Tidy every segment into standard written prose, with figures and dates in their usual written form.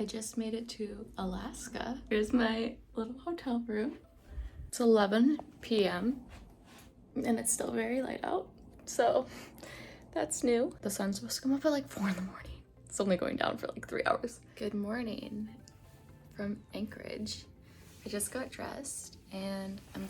I just made it to Alaska. Here's my little hotel room. It's 11 p.m. and it's still very light out, so that's new. The sun's supposed to come up at like 4 in the morning. It's only going down for like 3 hours. Good morning from Anchorage. I just got dressed and I'm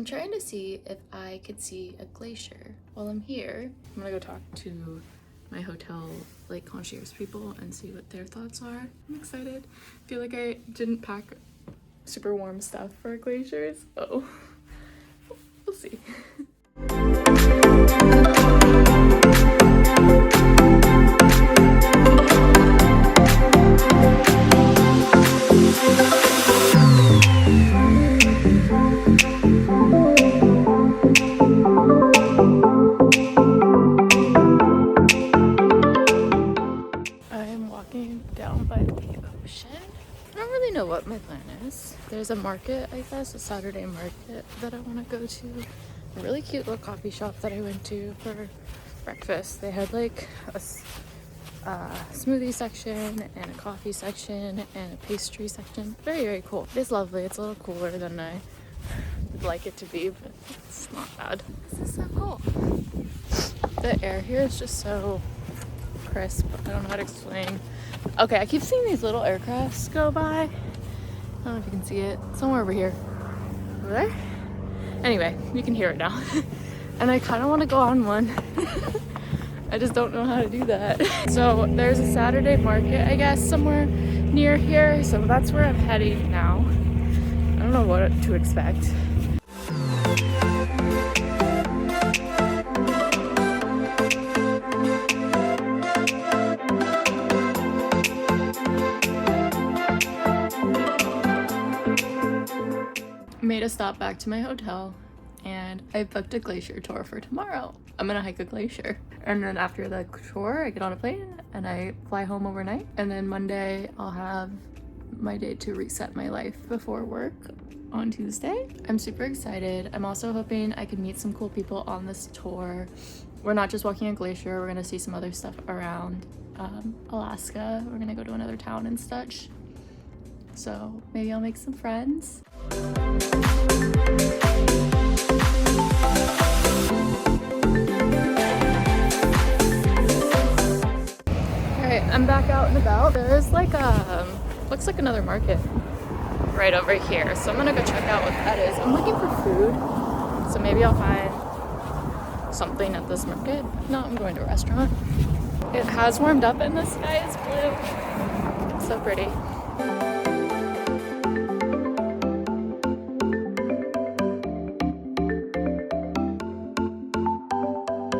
trying to see if I could see a glacier while I'm here. I'm gonna go talk to my hotel like concierge people and see what their thoughts are. I'm excited. I feel like I didn't pack super warm stuff for glaciers, so we'll see. Down by the ocean. I don't really know what my plan is. There's a market, I guess, a Saturday market that I want to go to. A really cute little coffee shop that I went to for breakfast. They had like a smoothie section and a coffee section and a pastry section. Very, very cool. It's lovely. It's a little cooler than I would like it to be, but it's not bad. This is so cool. The air here is just so crisp. I don't know how to explain. Okay, I keep seeing these little aircrafts go by. I don't know if you can see it. Somewhere over here. Over there? Anyway, you can hear it now. And I kind of want to go on one. I just don't know how to do that. So there's a Saturday market, I guess, somewhere near here. So that's where I'm heading now. I don't know what to expect. Made a stop back to my hotel and I booked a glacier tour for tomorrow. I'm gonna hike a glacier, and then after the tour I get on a plane and I fly home overnight, and then Monday I'll have my day to reset my life before work on Tuesday. I'm super excited. I'm also hoping I can meet some cool people on this tour. We're not just walking a glacier, we're gonna see some other stuff around Alaska. We're gonna go to another town and such, so maybe I'll make some friends. Alright, I'm back out and about. There's like looks like another market right over here, so I'm gonna go check out what that is. I'm looking for food, so maybe I'll find something at this market. If not, I'm going to a restaurant. It has warmed up and the sky is blue. It's so pretty.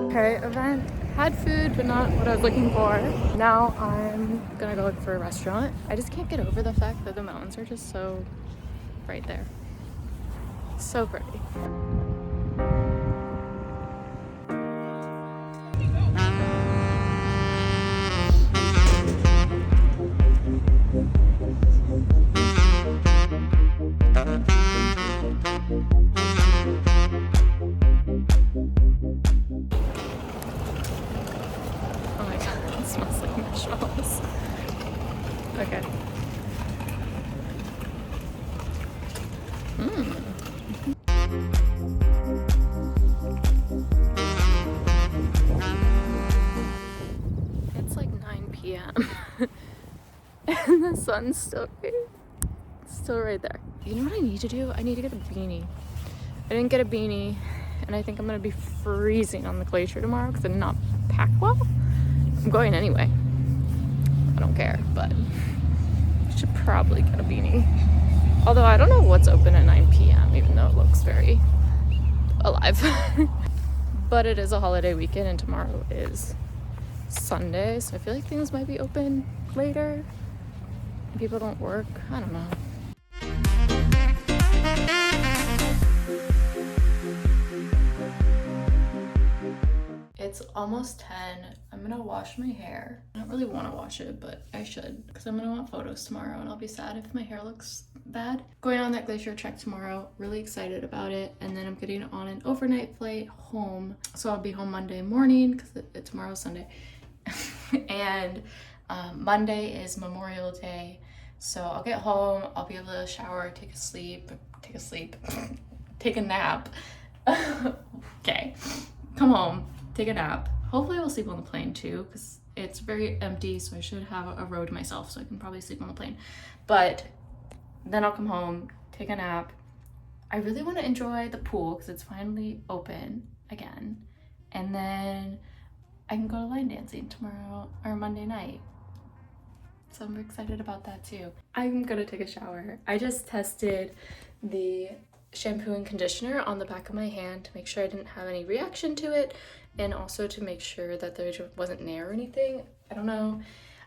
Okay, event. Had food, but not what I was looking for. Now I'm gonna go look for a restaurant. I just can't get over the fact that the mountains are just so right there. So pretty. Smells like marshmallows. Okay. It's like 9 p.m. and the sun's still right there. You know what I need to do? I need to get a beanie. I didn't get a beanie, and I think I'm gonna be freezing on the glacier tomorrow because I did not pack well. I'm going anyway. I don't care, but I should probably get a beanie. Although I don't know what's open at 9 p.m. even though it looks very alive. But it is a holiday weekend and tomorrow is Sunday, so I feel like things might be open later. People don't work. I don't know. It's almost 10. I'm gonna wash my hair. I don't really want to wash it, but I should because I'm gonna want photos tomorrow and I'll be sad if my hair looks bad. Going on that glacier trek tomorrow, really excited about it. And then I'm getting on an overnight flight home, so I'll be home Monday morning because tomorrow's Sunday. And Monday is Memorial Day, so I'll get home, I'll be able to shower, take a nap. Okay, come home, take a nap. Hopefully I'll sleep on the plane too, because it's very empty, so I should have a row to myself, so I can probably sleep on the plane. But then I'll come home, take a nap. I really want to enjoy the pool because it's finally open again. And then I can go to line dancing tomorrow or Monday night. So I'm excited about that too. I'm gonna take a shower. I just tested the shampoo and conditioner on the back of my hand to make sure I didn't have any reaction to it, and also to make sure that there wasn't nair or anything. I don't know.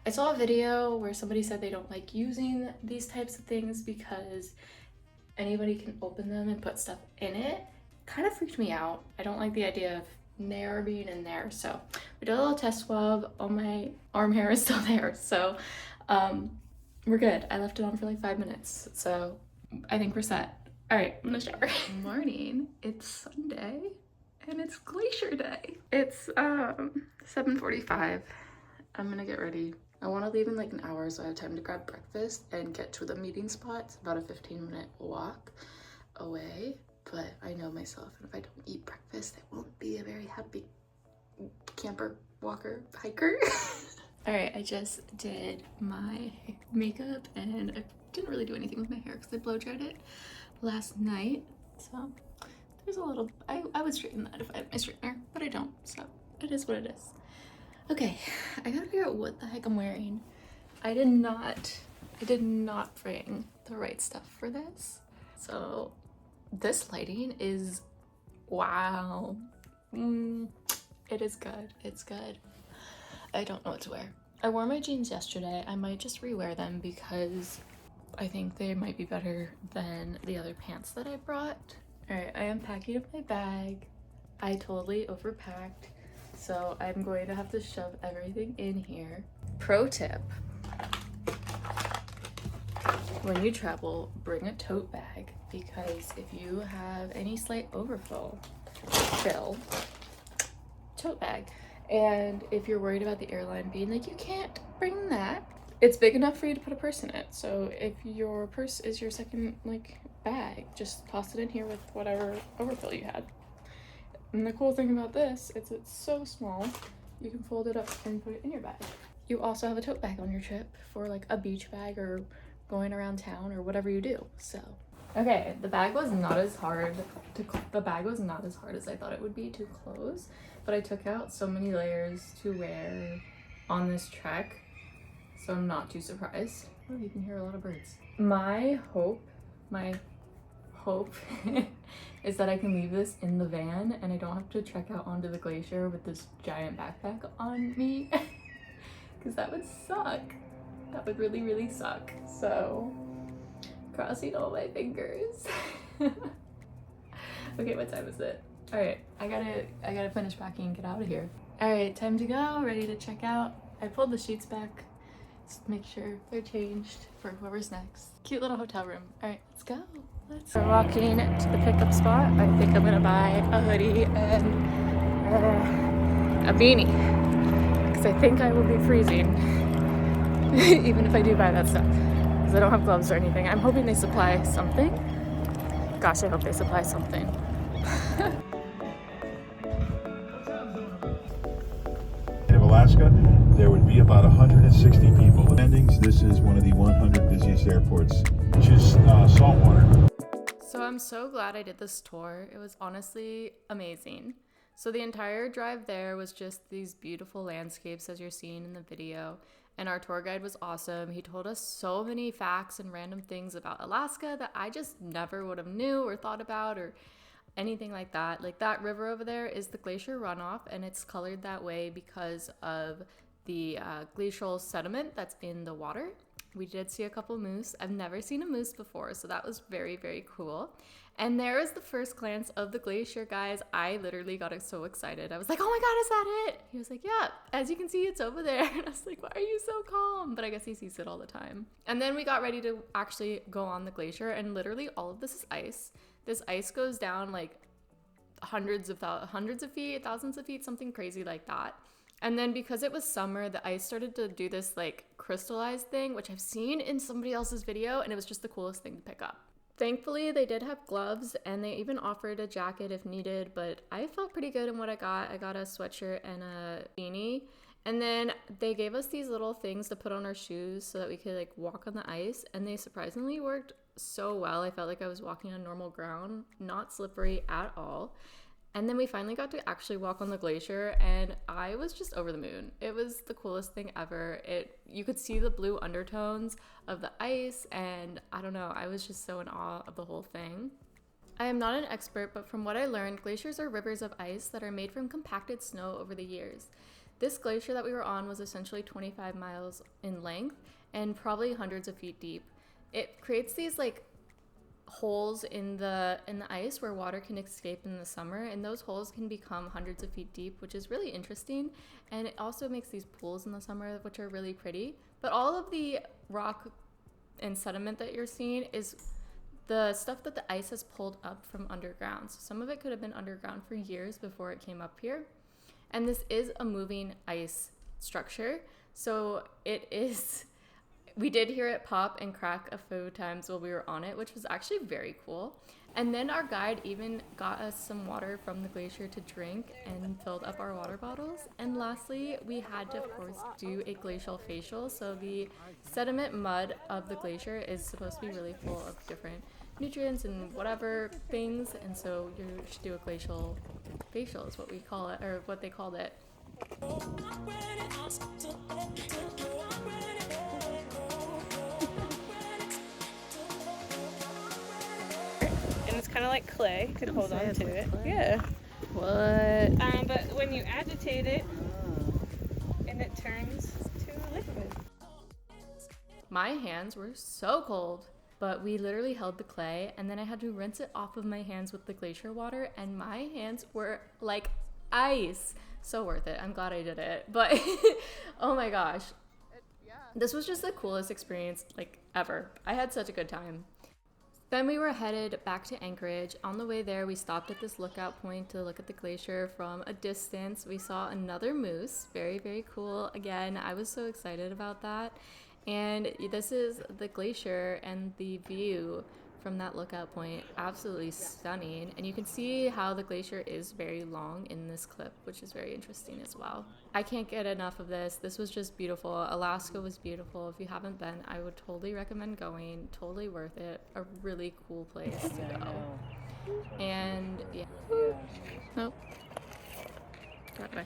I saw a video where somebody said they don't like using these types of things because anybody can open them and put stuff in it. Kind of freaked me out. I don't like the idea of nair being in there. So we did a little test swab. All my arm hair is still there. So we're good. I left it on for like 5 minutes. So I think we're set. All right, I'm gonna shower. Good morning. It's Sunday and it's Glacier Day. It's 7:45. I'm gonna get ready. I want to leave in like an hour so I have time to grab breakfast and get to the meeting spot. It's about a 15-minute walk away, but I know myself, and if I don't eat breakfast, I won't be a very happy camper, walker, hiker. All right, I just did my makeup and I didn't really do anything with my hair because I blow dried it last night. So there's a little, I would straighten that if I had my straightener, but I don't, so it is what it is. Okay, I gotta figure out what the heck I'm wearing. I did not bring the right stuff for this. So this lighting is, wow. It is good, it's good. I don't know what to wear. I wore my jeans yesterday. I might just rewear them because I think they might be better than the other pants that I brought. All right, I am packing up my bag. I totally overpacked, so I'm going to have to shove everything in here. Pro tip: when you travel, bring a tote bag, because if you have any slight overfill, tote bag. And if you're worried about the airline being like, you can't bring that, it's big enough for you to put a purse in it. So if your purse is your second like bag, just toss it in here with whatever overfill you had. And the cool thing about this is it's so small, you can fold it up and put it in your bag. You also have a tote bag on your trip for like a beach bag or going around town or whatever you do. So okay, the bag was not as hard as I thought it would be to close, but I took out so many layers to wear on this trek, so I'm not too surprised. Oh, you can hear a lot of birds. My hope is that I can leave this in the van and I don't have to trek out onto the glacier with this giant backpack on me, because that would suck. That would really, really suck. So crossing all my fingers. Okay, what time is it? All right, I gotta finish packing and get out of here. All right, time to go, ready to check out. I pulled the sheets back just to make sure they're changed for whoever's next. Cute little hotel room. All right, let's go. We're walking to the pickup spot. I think I'm gonna buy a hoodie and a beanie, because I think I will be freezing even if I do buy that stuff, because I don't have gloves or anything. I'm hoping they supply something. Gosh, I hope they supply something. Of Alaska, there would be about 160 people. Landings. This is one of the 100 busiest airports, which is saltwater. So I'm so glad I did this tour. It was honestly amazing. So the entire drive there was just these beautiful landscapes as you're seeing in the video. And our tour guide was awesome. He told us so many facts and random things about Alaska that I just never would have knew or thought about or anything like that. Like that river over there is the glacier runoff, and it's colored that way because of the glacial sediment that's in the water. We did see a couple moose. I've never seen a moose before, so that was very, very cool. And there is the first glance of the glacier, guys. I literally got so excited. I was like, oh my God, is that it? He was like, yeah, as you can see, it's over there. And I was like, why are you so calm? But I guess he sees it all the time. And then we got ready to actually go on the glacier, and literally all of this is ice. This ice goes down like hundreds of feet, thousands of feet, something crazy like that. And then because it was summer, the ice started to do this like crystallized thing, which I've seen in somebody else's video, and it was just the coolest thing to pick up. Thankfully, they did have gloves, and they even offered a jacket if needed, but I felt pretty good in what I got. I got a sweatshirt and a beanie. And then they gave us these little things to put on our shoes so that we could like walk on the ice, and they surprisingly worked so well. I felt like I was walking on normal ground, not slippery at all. And then we finally got to actually walk on the glacier, and I was just over the moon. It was the coolest thing ever. You could see the blue undertones of the ice, and I don't know, I was just so in awe of the whole thing. I am not an expert, but from what I learned, glaciers are rivers of ice that are made from compacted snow over the years. This glacier that we were on was essentially 25 miles in length and probably hundreds of feet deep. It creates these like holes in the ice where water can escape in the summer, and those holes can become hundreds of feet deep, which is really interesting. And it also makes these pools in the summer, which are really pretty. But all of the rock and sediment that you're seeing is the stuff that the ice has pulled up from underground. So some of it could have been underground for years before it came up here. And this is a moving ice structure, so it is. We did hear it pop and crack a few times while we were on it, which was actually very cool. And then our guide even got us some water from the glacier to drink and filled up our water bottles. And lastly, we had to, of course, do a glacial facial. So the sediment mud of the glacier is supposed to be really full of different nutrients and whatever things. And so you should do a glacial facial is what we call it, or what they called it. It's kind of like clay. You could hold on to it. Yeah. What? But when you agitate it, and it turns to liquid. My hands were so cold, but we literally held the clay, and then I had to rinse it off of my hands with the glacier water, and my hands were like ice. So worth it. I'm glad I did it. But oh my gosh. This was just the coolest experience like ever. I had such a good time. Then we were headed back to Anchorage. On the way there, we stopped at this lookout point to look at the glacier from a distance. We saw another moose. Very, very cool. Again, I was so excited about that. And this is the glacier and the view from that lookout point. Absolutely stunning. And you can see how the glacier is very long in this clip, which is very interesting as well. I can't get enough of this. This was just beautiful. Alaska was beautiful. If you haven't been, I would totally recommend going. Totally worth it. A really cool place to go. And yeah. Nope. Got away.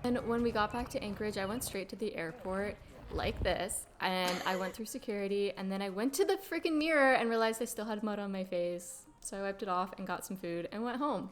And when we got back to Anchorage, I went straight to the airport like this, and I went through security, and then I went to the freaking mirror and realized I still had mud on my face. So I wiped it off and got some food and went home.